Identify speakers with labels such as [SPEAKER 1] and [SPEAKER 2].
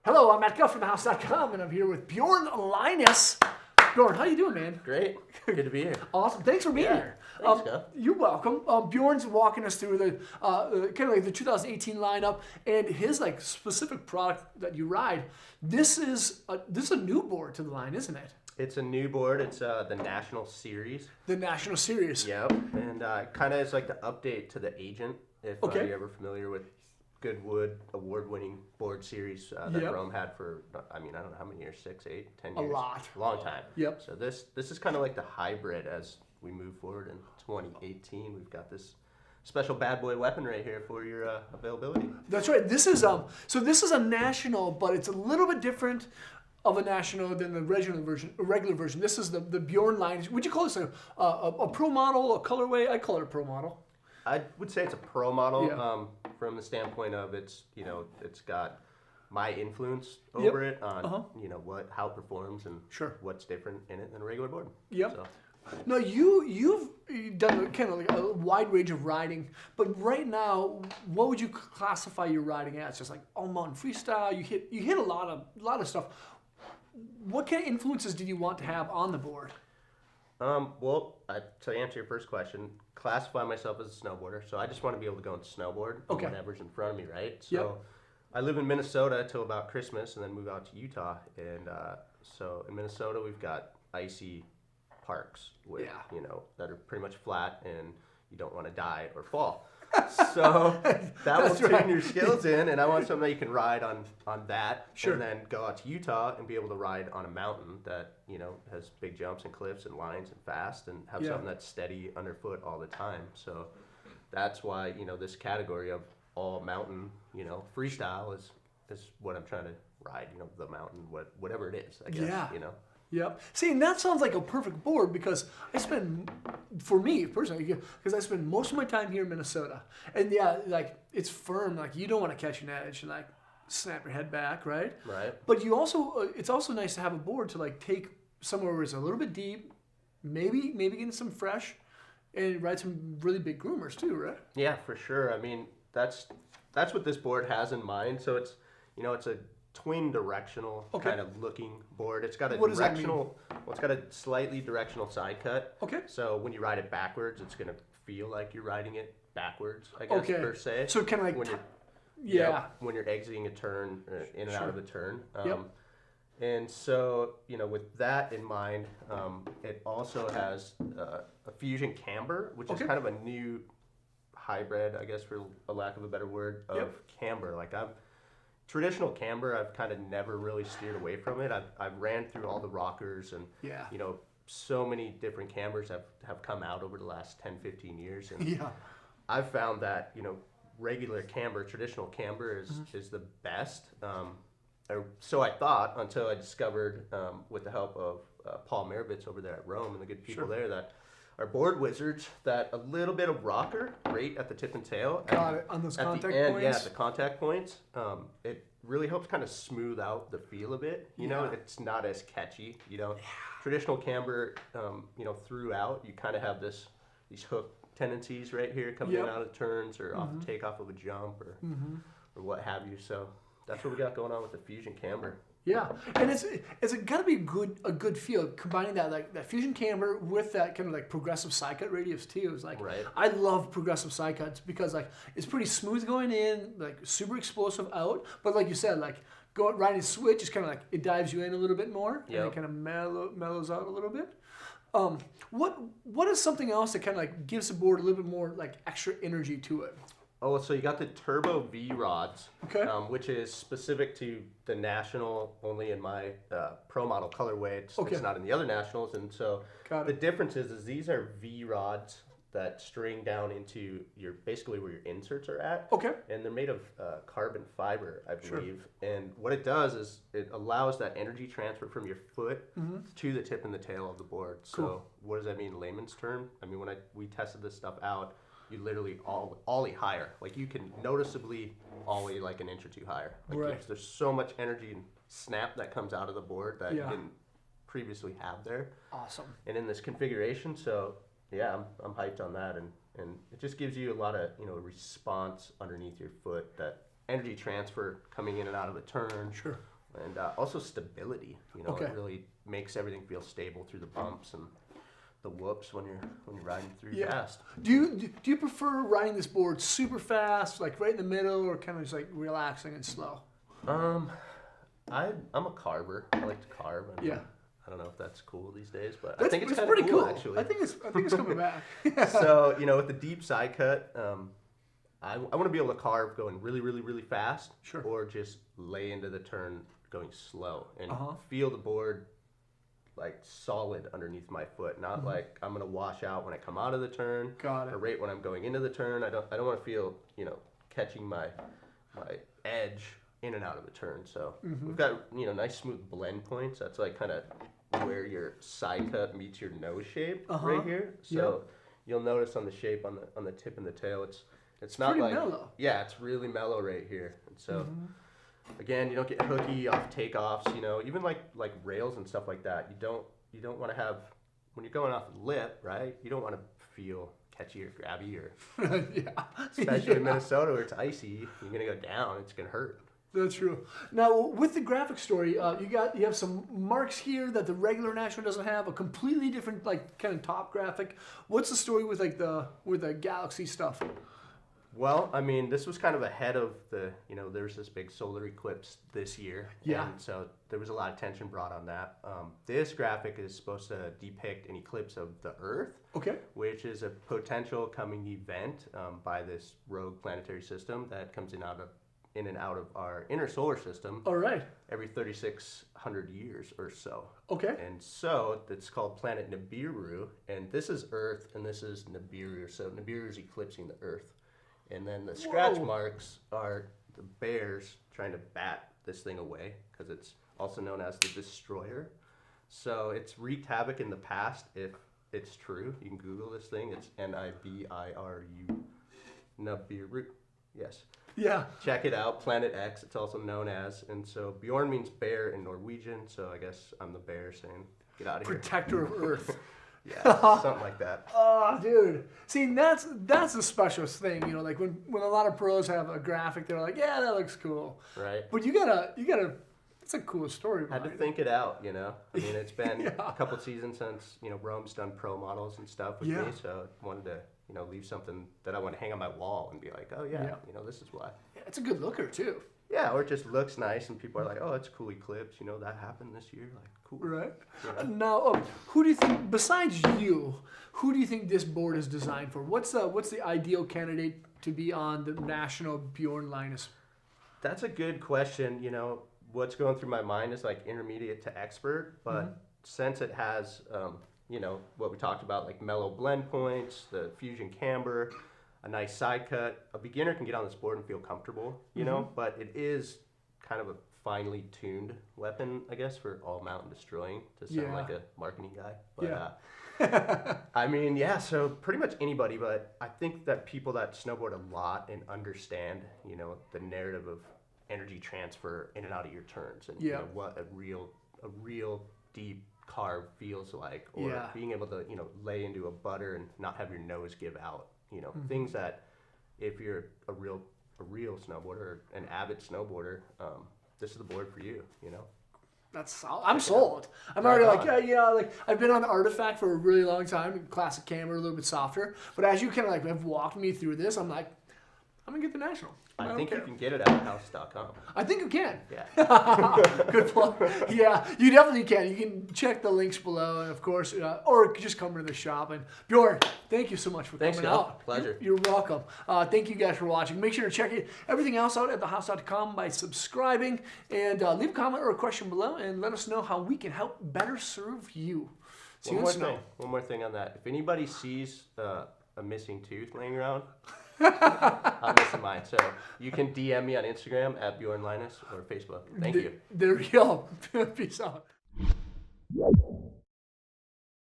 [SPEAKER 1] Hello, I'm Matt Guff from thehouse.com, and I'm here with Bjorn Leines. Bjorn, how you doing, man?
[SPEAKER 2] Great. Good to be here.
[SPEAKER 1] Awesome. Thanks for being here.
[SPEAKER 2] Thanks, Guff.
[SPEAKER 1] You're welcome. Bjorn's walking us through the kind of like the 2018 lineup and his like specific product that you ride. This is a new board to the line, isn't it?
[SPEAKER 2] It's a new board. It's the National Series.
[SPEAKER 1] The National Series.
[SPEAKER 2] Yep. And kind of is like the update to the Agent, if you're ever familiar with Goodwood award-winning board series that Rome had for, I don't know how many years, 6, 8, 10 years?
[SPEAKER 1] A lot.
[SPEAKER 2] Long time.
[SPEAKER 1] Yep.
[SPEAKER 2] So this is kind of like the hybrid as we move forward in 2018. We've got this special bad boy weapon right here for your availability.
[SPEAKER 1] That's right. This is so this is a national, but it's a little bit different of a national than the regular version. This is the Bjorn Leines. Would you call this a pro model, a colorway? I call it a pro model.
[SPEAKER 2] I would say it's a pro model from the standpoint of it's got my influence over it on how it performs and what's different in it than a regular board.
[SPEAKER 1] Yep.
[SPEAKER 2] So.
[SPEAKER 1] Now you've done kind of like a wide range of riding, but right now, what would you classify your riding as? Just like all mountain freestyle. You hit a lot of stuff. What kind of influences do you want to have on the board?
[SPEAKER 2] Well, to answer your first question, classify myself as a snowboarder. So I just want to be able to go and snowboard on whatever's in front of me, right? So I live in Minnesota till about Christmas and then move out to Utah. And so in Minnesota, we've got icy parks with, that are pretty much flat and you don't want to die or fall. So that will tune your skills in, and I want something that you can ride on that, and then go out to Utah and be able to ride on a mountain that has big jumps and cliffs and lines and fast, and have something that's steady underfoot all the time. So that's why this category of all mountain freestyle is what I'm trying to ride. The mountain, whatever it is, I guess.
[SPEAKER 1] Yep. See, and that sounds like a perfect board because for me personally, because I spend most of my time here in Minnesota, and like it's firm, like you don't want to catch an edge and like snap your head back, right?
[SPEAKER 2] Right.
[SPEAKER 1] But you also, it's also nice to have a board to like take somewhere where it's a little bit deep, maybe get some fresh, and ride some really big groomers too, right?
[SPEAKER 2] Yeah, for sure. I mean, that's what this board has in mind. So it's it's a twin directional kind of looking board. It's got a it's got a slightly directional side cut. Okay. So when you ride it backwards, it's gonna feel like you're riding it backwards, I guess per se.
[SPEAKER 1] So kind of like
[SPEAKER 2] when you're exiting a turn, in and out of a turn. And so with that in mind, it also has a fusion camber, which is kind of a new hybrid, I guess, for a lack of a better word, of camber. Like traditional camber, I've kind of never really steered away from it. I've ran through all the rockers and, so many different cambers have come out over the last 10, 15 years. And I've found that, regular camber, traditional camber is the best. So I thought until I discovered, with the help of Paul Maravitz over there at Rome and the good people there, that are board wizards, that a little bit of rocker right at the tip and tail.
[SPEAKER 1] Got it. On those contact points?
[SPEAKER 2] Yeah, at the contact points. It really helps kind of smooth out the feel of it. It's not as catchy. Traditional camber, throughout, you kind of have these hook tendencies right here coming in out of turns or off the takeoff of a jump or what have you. So that's what we got going on with the fusion camber.
[SPEAKER 1] Yeah, and it's got to be a good feel combining that fusion camber with that kind of like progressive side cut radius too. It's like I love progressive side cuts because like it's pretty smooth going in, like super explosive out. But like you said, like riding switch is kind of like it dives you in a little bit more and it kind of mellows out a little bit. What is something else that kind of like gives the board a little bit more like extra energy to it?
[SPEAKER 2] Oh, so you got the Turbo V rods, which is specific to the National, only in my Pro Model colorway. It's not in the other Nationals, and so the difference is these are V rods that string down into basically where your inserts are at. Okay. And they're made of carbon fiber, I believe. And what it does is it allows that energy transfer from your foot to the tip and the tail of the board. So what does that mean in layman's term? I mean, when we tested this stuff out, you literally ollie higher. Like you can noticeably ollie like an inch or two higher. Like there's so much energy and snap that comes out of the board that you didn't previously have there. Awesome. And in this configuration, so yeah, I'm hyped on that, and it just gives you a lot of response underneath your foot that energy transfer coming in and out of the turn.
[SPEAKER 1] Sure.
[SPEAKER 2] And also stability. You know, it really makes everything feel stable through the bumps and the whoops when you're riding through fast.
[SPEAKER 1] Do you prefer riding this board super fast, like right in the middle, or kind of just like relaxing and slow?
[SPEAKER 2] I'm a carver. I like to carve. And I don't know if that's cool these days, but I think it's kind of cool actually.
[SPEAKER 1] I think it's coming back.
[SPEAKER 2] So, you know, with the deep side cut, I want to be able to carve going really, really, really fast, or just lay into the turn going slow and feel the board like solid underneath my foot, not like I'm gonna wash out when I come out of the turn, or right when I'm going into the turn. I don't want to feel, you know, catching my edge in and out of the turn. So we've got, you know, nice smooth blend points. That's like kind of where your side cut meets your nose shape right here. So you'll notice on the shape on the tip and the tail, it's not like mellow. Yeah, it's really mellow right here. And so again, you don't get hooky off takeoffs, you know, even like rails and stuff like that. You don't want to have, when you're going off the lip, right? You don't want to feel catchy or grabby or especially in Minnesota where it's icy, you're gonna go down, it's gonna hurt.
[SPEAKER 1] That's true. Now, with the graphic story, you have some marks here that the regular National doesn't have. A completely different, like, kind of top graphic. What's the story with like the Galaxy stuff?
[SPEAKER 2] Well, I mean, this was kind of ahead of the, you know, there was this big solar eclipse this year. Yeah. And so there was a lot of attention brought on that. This graphic is supposed to depict an eclipse of the Earth. Okay. Which is a potential coming event by this rogue planetary system that comes in and out of our inner solar system. All right. Every 3,600 years or so. Okay. And so it's called planet Nibiru, and this is Earth, and this is Nibiru. So Nibiru is eclipsing the Earth. And then the scratch marks are the bears trying to bat this thing away, because it's also known as the Destroyer. So it's wreaked havoc in the past, if it's true. You can Google this thing. It's Nibiru. Nibiru. Yes. Yeah. Check it out. Planet X, it's also known as. And so Bjorn means bear in Norwegian, so I guess I'm the bear saying, get out of here.
[SPEAKER 1] Protector of Earth.
[SPEAKER 2] Yeah, something like that.
[SPEAKER 1] Oh, dude. See, that's the specialist thing, you know, like when a lot of pros have a graphic, they're like, yeah, that looks cool. Right. But you gotta, it's a cool story.
[SPEAKER 2] Had to think it out, you know. I mean, it's been a couple seasons since, you know, Rome's done pro models and stuff with me, so I wanted to, you know, leave something that I want to hang on my wall and be like, oh yeah, you know, this is why.
[SPEAKER 1] Yeah, it's a good looker too.
[SPEAKER 2] Yeah, or it just looks nice, and people are like, "Oh, it's a cool eclipse." You know, that happened this year. Like, cool. Right.
[SPEAKER 1] Yeah. Now, who do you think, besides you, who do you think this board is designed for? What's the ideal candidate to be on the National Bjorn Leines?
[SPEAKER 2] That's a good question. You know, what's going through my mind is like intermediate to expert, but since it has, you know, what we talked about, like mellow blend points, the fusion camber, a nice side cut. A beginner can get on this board and feel comfortable, you know, but it is kind of a finely tuned weapon, I guess, for all mountain destroying, to sound like a marketing guy. But, I mean, yeah, so pretty much anybody, but I think that people that snowboard a lot and understand, you know, the narrative of energy transfer in and out of your turns, and you know, what a real deep carve feels like, or being able to, you know, lay into a butter and not have your nose give out. You know, things that if you're a real snowboarder or an avid snowboarder, this is the board for you, you know.
[SPEAKER 1] That's solid. I'm sold. I'm already like, like I've been on the Artifact for a really long time, classic camera, a little bit softer. But as you kind of like have walked me through this, I'm like, I'm going to get the National.
[SPEAKER 2] I think you can get it at house.com.
[SPEAKER 1] I think you can. Yeah. Good plug. Yeah, you definitely can. You can check the links below, and of course, or just come to the shop. And Bjorn, thank you so much for coming out.
[SPEAKER 2] Pleasure.
[SPEAKER 1] You're welcome. Thank you guys for watching. Make sure to check everything else out at thehouse.com by subscribing, and leave a comment or a question below, and let us know how we can help better serve you.
[SPEAKER 2] See you One more thing on that. If anybody sees a missing tooth laying around, I'm missing mine. So you can DM me on Instagram at Bjorn Leines or Facebook. Thank you.
[SPEAKER 1] There we go. Peace out.